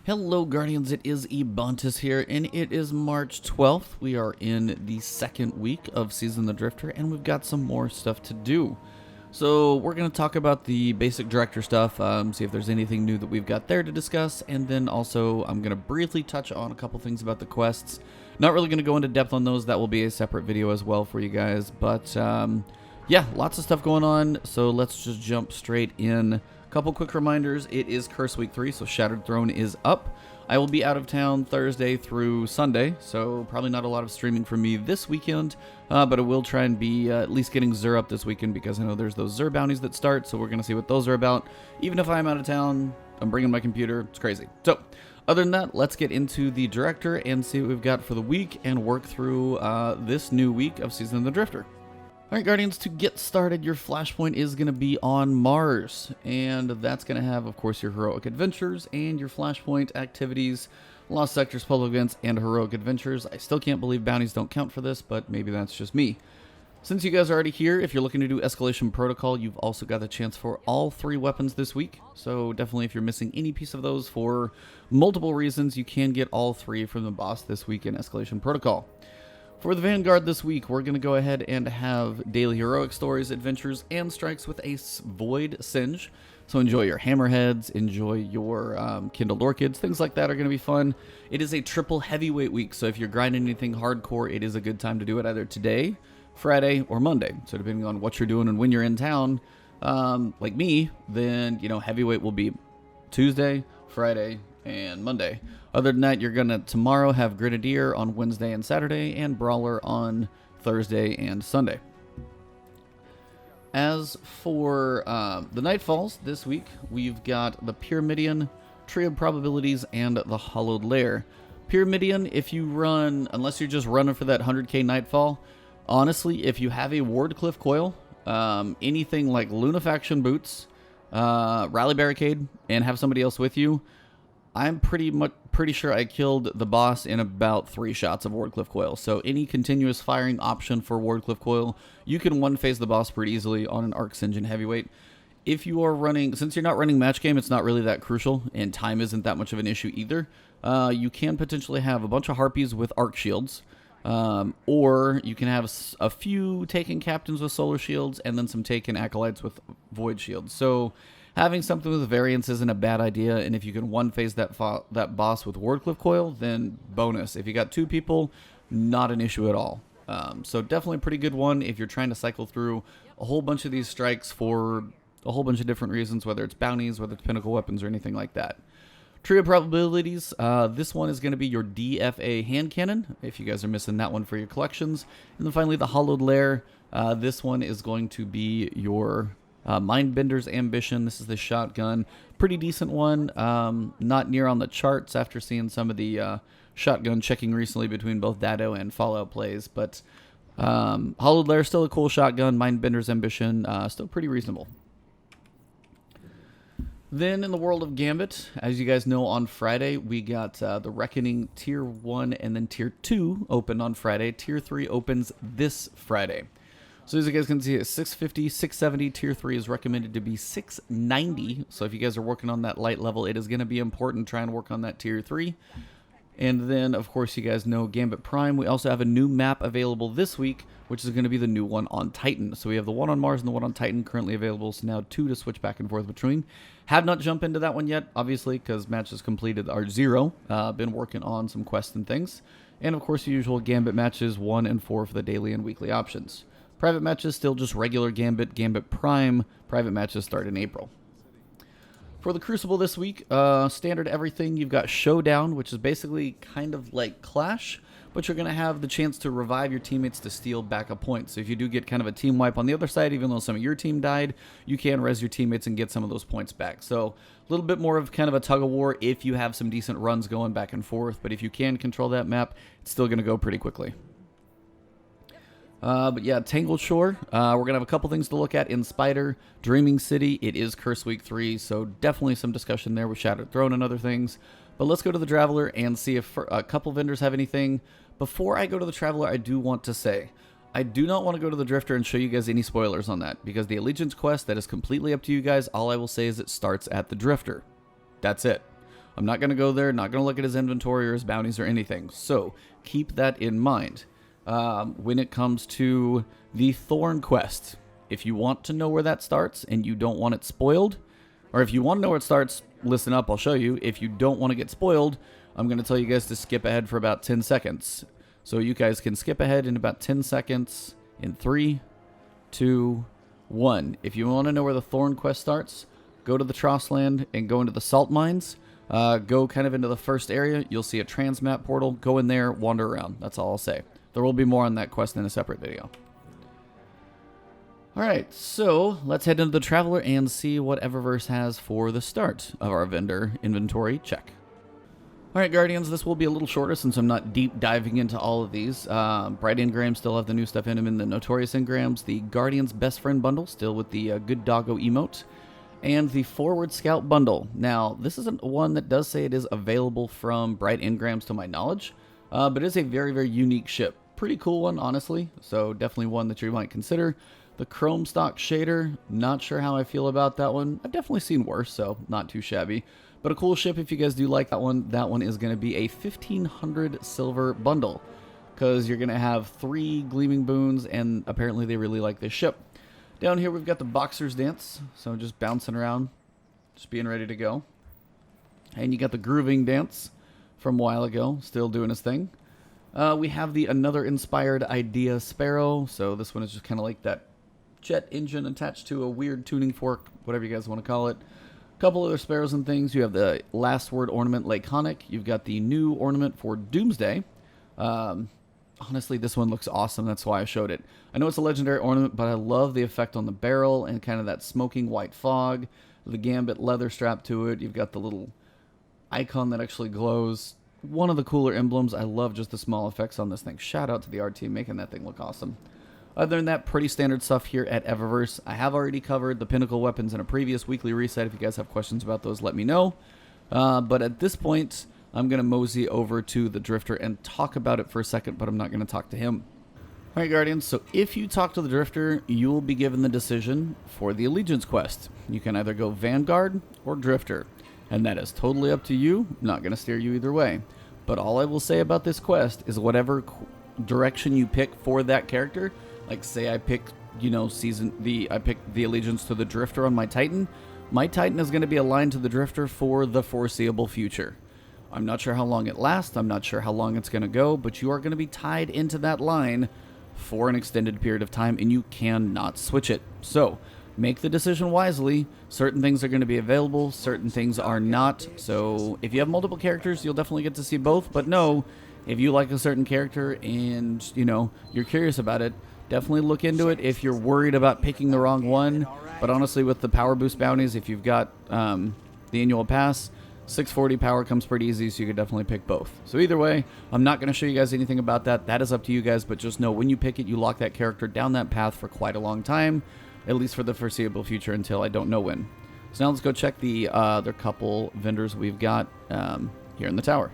Hello Guardians, it is Ebontis here, and it is March 12th. We are in the second week of Season the Drifter, and we've got some more stuff to do. So we're going to talk about the basic director stuff, see if there's anything new that we've got there to discuss, and then also I'm going to briefly touch on a couple things about the quests. Not really going to go into depth on those, that will be a separate video as well for you guys, but yeah, lots of stuff going on, so let's just jump straight in. Couple quick reminders, it is Curse Week 3, so Shattered Throne is up. I will be out of town Thursday through Sunday, so probably not a lot of streaming for me this weekend, but I will try and be at least getting Xur up this weekend because I know there's those Xur bounties that start, so we're going to see what those are about. Even if I'm out of town, I'm bringing my computer, it's crazy. So, other than that, let's get into the director and see what we've got for the week and work through this new week of Season of the Drifter. Alright Guardians, to get started, your flashpoint is going to be on Mars, and that's going to have, of course, your heroic adventures and your flashpoint activities, lost sectors, public events, and heroic adventures. I still can't believe bounties don't count for this, but maybe that's just me. Since you guys are already here, if you're looking to do escalation protocol, you've also got the chance for all 3 weapons this week, so definitely if you're missing any piece of those for multiple reasons, you can get all 3 from the boss this week in escalation protocol. For the Vanguard this week, we're going to go ahead and have daily heroic stories, adventures, and strikes with a void singe. So enjoy your hammerheads, enjoy your kindled orchids, things like that are going to be fun. It is a triple heavyweight week, so if you're grinding anything hardcore, it is a good time to do it either today, Friday, or Monday. So depending on what you're doing and when you're in town, like me, then, you know, heavyweight will be Tuesday, Friday, and Monday. Other than that, you're going to tomorrow have Grenadier on Wednesday and Saturday, and Brawler on Thursday and Sunday. As for the Nightfalls this week, we've got the Pyramidion, Tree of Probabilities, and the Hollowed Lair. Pyramidion, if you run, unless you're just running for that 100k Nightfall, honestly, if you have a Wardcliff Coil, anything like Lunafaction Boots, Rally Barricade, and have somebody else with you, I'm pretty sure I killed the boss in about 3 shots of Wardcliff Coil. So any continuous firing option for Wardcliff Coil, you can one-phase the boss pretty easily on an Arc Singe and Heavyweight. If you are running, since you're not running match game, it's not really that crucial, and time isn't that much of an issue either. You can potentially have a bunch of Harpies with Arc Shields, or you can have a few Taken Captains with Solar Shields, and then some Taken Acolytes with Void Shields. So having something with variance isn't a bad idea, and if you can one-phase that boss with Wardcliff Coil, then bonus. If you got 2 people, not an issue at all. So definitely a pretty good one if you're trying to cycle through a whole bunch of these strikes for a whole bunch of different reasons, whether it's bounties, whether it's pinnacle weapons, or anything like that. Tree of Probabilities, this one is going to be your DFA hand cannon, if you guys are missing that one for your collections. And then finally, the Hollowed Lair, this one is going to be your Mindbender's Ambition. This is the shotgun. Pretty decent one. Not near on the charts after seeing some of the shotgun checking recently between both Dado and Fallout plays. But Hollowed Lair, still a cool shotgun. Mindbender's Ambition, still pretty reasonable. Then in the world of Gambit, as you guys know, on Friday, we got the Reckoning Tier 1 and then Tier 2 opened on Friday. Tier 3 opens this Friday. So as you guys can see, it's 650, 670, Tier 3 is recommended to be 690. So if you guys are working on that light level, it is going to be important to try and work on that Tier 3. And then, of course, you guys know Gambit Prime. We also have a new map available this week, which is going to be the new one on Titan. So we have the one on Mars and the one on Titan currently available. So now 2 to switch back and forth between. Have not jumped into that one yet, obviously, because matches completed are 0. Been working on some quests and things. And, of course, the usual Gambit matches 1 and 4 for the daily and weekly options. Private matches, still just regular Gambit. Gambit Prime, private matches start in April. For the Crucible this week, standard everything, you've got Showdown, which is basically kind of like Clash, but you're going to have the chance to revive your teammates to steal back a point. So if you do get kind of a team wipe on the other side, even though some of your team died, you can res your teammates and get some of those points back. So a little bit more of kind of a tug-of-war if you have some decent runs going back and forth, but if you can control that map, it's still going to go pretty quickly. But yeah, Tangled Shore, we're going to have a couple things to look at in Spider. Dreaming City, it is Curse Week 3, so definitely some discussion there with Shattered Throne and other things. But let's go to the Traveler and see if a couple vendors have anything. Before I go to the Traveler, I do want to say, I do not want to go to the Drifter and show you guys any spoilers on that, because the Allegiance quest, that is completely up to you guys. All I will say is it starts at the Drifter. That's it. I'm not going to go there, not going to look at his inventory or his bounties or anything. So keep that in mind. When it comes to the Thorn quest, if you want to know where that starts and you don't want it spoiled, or if you want to know where it starts, listen up, I'll show you. If you don't want to get spoiled, I'm going to tell you guys to skip ahead for about 10 seconds. So you guys can skip ahead in about 10 seconds in 3, 2, 1. If you want to know where the Thorn quest starts, go to the Trossland and go into the salt mines. Go kind of into the first area. You'll see a transmap portal. Go in there, wander around. That's all I'll say. There will be more on that quest in a separate video. Alright, so let's head into the Traveler and see what Eververse has for the start of our vendor inventory check. Alright, Guardians, this will be a little shorter since I'm not deep diving into all of these. Bright Engrams still have the new stuff in them in the Notorious Engrams. The Guardian's Best Friend bundle, still with the Good Doggo emote. And the Forward Scout bundle. Now, this isn't one that does say it is available from Bright Engrams to my knowledge. But it is a very, very unique ship. Pretty cool one, honestly. So definitely one that you might consider. The Chrome Stock Shader, not sure how I feel about that one. I've definitely seen worse, so not too shabby. But a cool ship if you guys do like that one. That one is going to be a 1500 silver bundle. Because you're going to have 3 Gleaming Boons, and apparently they really like this ship. Down here we've got the Boxer's Dance, so just bouncing around, just being ready to go. And you got the Grooving Dance from a while ago, still doing his thing. We have the Another Inspired Idea Sparrow, so this one is just kind of like that jet engine attached to a weird tuning fork, whatever you guys want to call it. A couple other sparrows and things. You have the Last Word ornament Laconic. You've got the new ornament for Doomsday. Honestly, this one looks awesome. That's why I showed it. I know it's a legendary ornament, but I love the effect on the barrel and kind of that smoking white fog. The Gambit leather strap to it. You've got the little icon that actually glows. One of the cooler emblems. I love just the small effects on this thing. Shout out to the art team making that thing look awesome. Other than that, pretty standard stuff here at Eververse. I have already covered the Pinnacle weapons in a previous weekly reset. If you guys have questions about those, let me know. But at this point, I'm going to mosey over to the Drifter and talk about it for a second, but I'm not going to talk to him. Alright, Guardians, so if you talk to the Drifter, you will be given the decision for the Allegiance quest. You can either go Vanguard or Drifter, and that is totally up to you. I'm not going to steer you either way. But all I will say about this quest is whatever direction you pick for that character, like say I pick, I pick the Allegiance to the Drifter on my Titan is going to be aligned to the Drifter for the foreseeable future. I'm not sure how long it lasts, I'm not sure how long it's going to go, but you are going to be tied into that line for an extended period of time, and you cannot switch it. So, make the decision wisely. Certain things are going to be available, certain things are not. So, if you have multiple characters, you'll definitely get to see both, but no, if you like a certain character and, you're curious about it, definitely look into it if you're worried about picking the wrong one. But honestly, with the power boost bounties, if you've got the annual pass, 640 power comes pretty easy, so you could definitely pick both. So either way, I'm not going to show you guys anything about that. That is up to you guys, but just know when you pick it, you lock that character down that path for quite a long time, at least for the foreseeable future until I don't know when. So now let's go check the other couple vendors we've got here in the tower.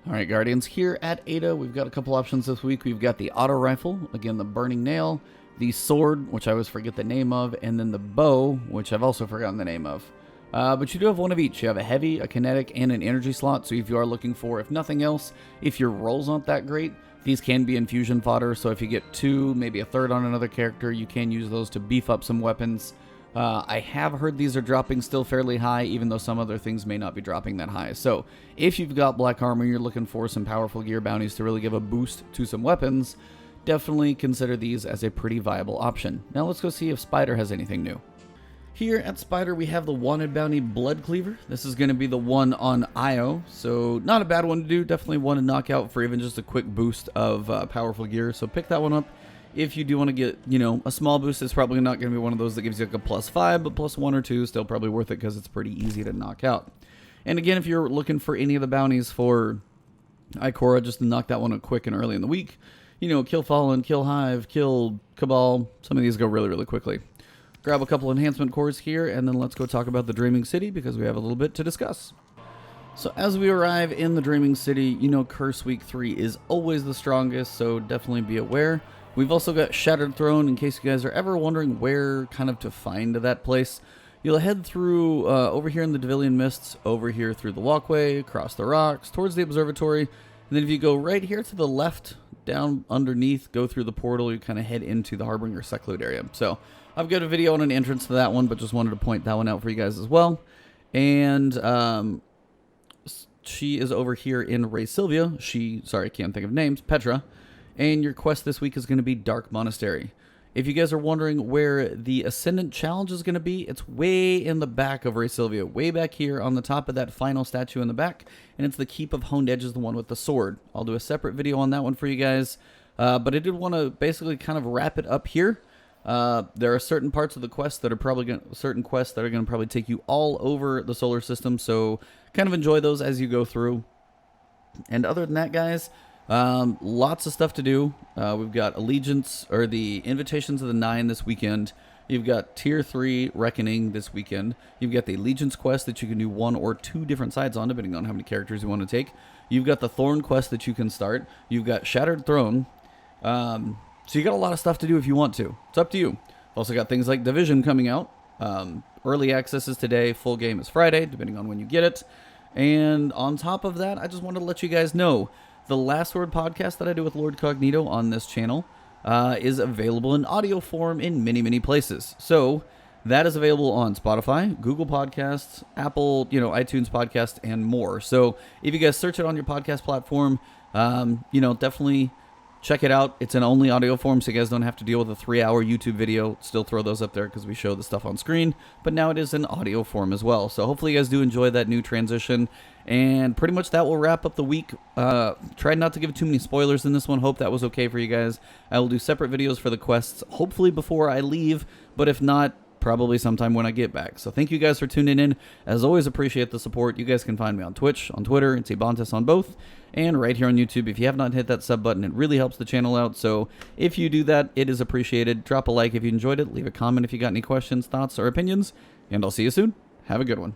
Alright, Guardians, here at Ada, we've got a couple options this week. We've got the auto rifle, again, the burning nail, the sword, which I always forget the name of, and then the bow, which I've also forgotten the name of. But you do have one of each. You have a heavy, a kinetic, and an energy slot, so if you are looking for, if nothing else, if your rolls aren't that great, these can be infusion fodder, so if you get 2, maybe a third on another character, you can use those to beef up some weapons. I have heard these are dropping still fairly high, even though some other things may not be dropping that high. So, if you've got black armor, you're looking for some powerful gear bounties to really give a boost to some weapons, definitely consider these as a pretty viable option. Now let's go see if Spider has anything new. Here at Spider, we have the Wanted Bounty Blood Cleaver. This is going to be the one on IO, so not a bad one to do. Definitely one to knock out for even just a quick boost of powerful gear, so pick that one up. If you do want to get, a small boost, it's probably not going to be one of those that gives you like a +5, but +1 or 2 is still probably worth it because it's pretty easy to knock out. And again, if you're looking for any of the bounties for Ikora, just to knock that one out quick and early in the week, kill Fallen, kill Hive, kill Cabal, some of these go really, really quickly. Grab a couple enhancement cores here, and then let's go talk about the Dreaming City because we have a little bit to discuss. So as we arrive in the Dreaming City, Curse Week 3 is always the strongest, so definitely be aware. We've also got Shattered Throne, in case you guys are ever wondering where kind of to find that place. You'll head through over here in the Devilian Mists, over here through the walkway, across the rocks, towards the observatory, and then if you go right here to the left, down underneath, go through the portal, you kind of head into the Harbinger Seclude area. So I've got a video on an entrance to that one, but just wanted to point that one out for you guys as well. And she is over here in Ray Sylvia. Sorry, I can't think of names. Petra. And your quest this week is going to be Dark Monastery. If you guys are wondering where the Ascendant Challenge is going to be, it's way in the back of Ray Sylvia. Way back here on the top of that final statue in the back. And it's the Keep of Honed Edges, the one with the sword. I'll do a separate video on that one for you guys. But I did want to basically kind of wrap it up here. There are certain parts of the quest that are probably going to probably take you all over the solar system, so kind of enjoy those as you go through. And other than that, guys, lots of stuff to do. We've got Allegiance, or the Invitations of the Nine this weekend. You've got Tier 3 Reckoning this weekend. You've got the Allegiance quest that you can do 1 or 2 different sides on, depending on how many characters you want to take. You've got the Thorn quest that you can start. You've got Shattered Throne. So you got a lot of stuff to do if you want to. It's up to you. Also got things like Division coming out. Early access is today. Full game is Friday, depending on when you get it. And on top of that, I just wanted to let you guys know the Last Word podcast that I do with Lord Cognito on this channel is available in audio form in many, many places. So that is available on Spotify, Google Podcasts, Apple, iTunes Podcast, and more. So if you guys search it on your podcast platform, definitely check it out. It's in only audio form, so you guys don't have to deal with a 3-hour YouTube video. Still throw those up there because we show the stuff on screen, but now it is in audio form as well. So hopefully you guys do enjoy that new transition, and pretty much that will wrap up the week. Tried not to give too many spoilers in this one. Hope that was okay for you guys. I will do separate videos for the quests, hopefully before I leave, but if not, probably sometime when I get back. So thank you guys for tuning in. As always, appreciate the support. You guys can find me on Twitch, on Twitter, it's Ebontis on both, and right here on YouTube. If you have not hit that sub button, it really helps the channel out. So if you do that, it is appreciated. Drop a like if you enjoyed it. Leave a comment if you got any questions, thoughts, or opinions. And I'll see you soon. Have a good one.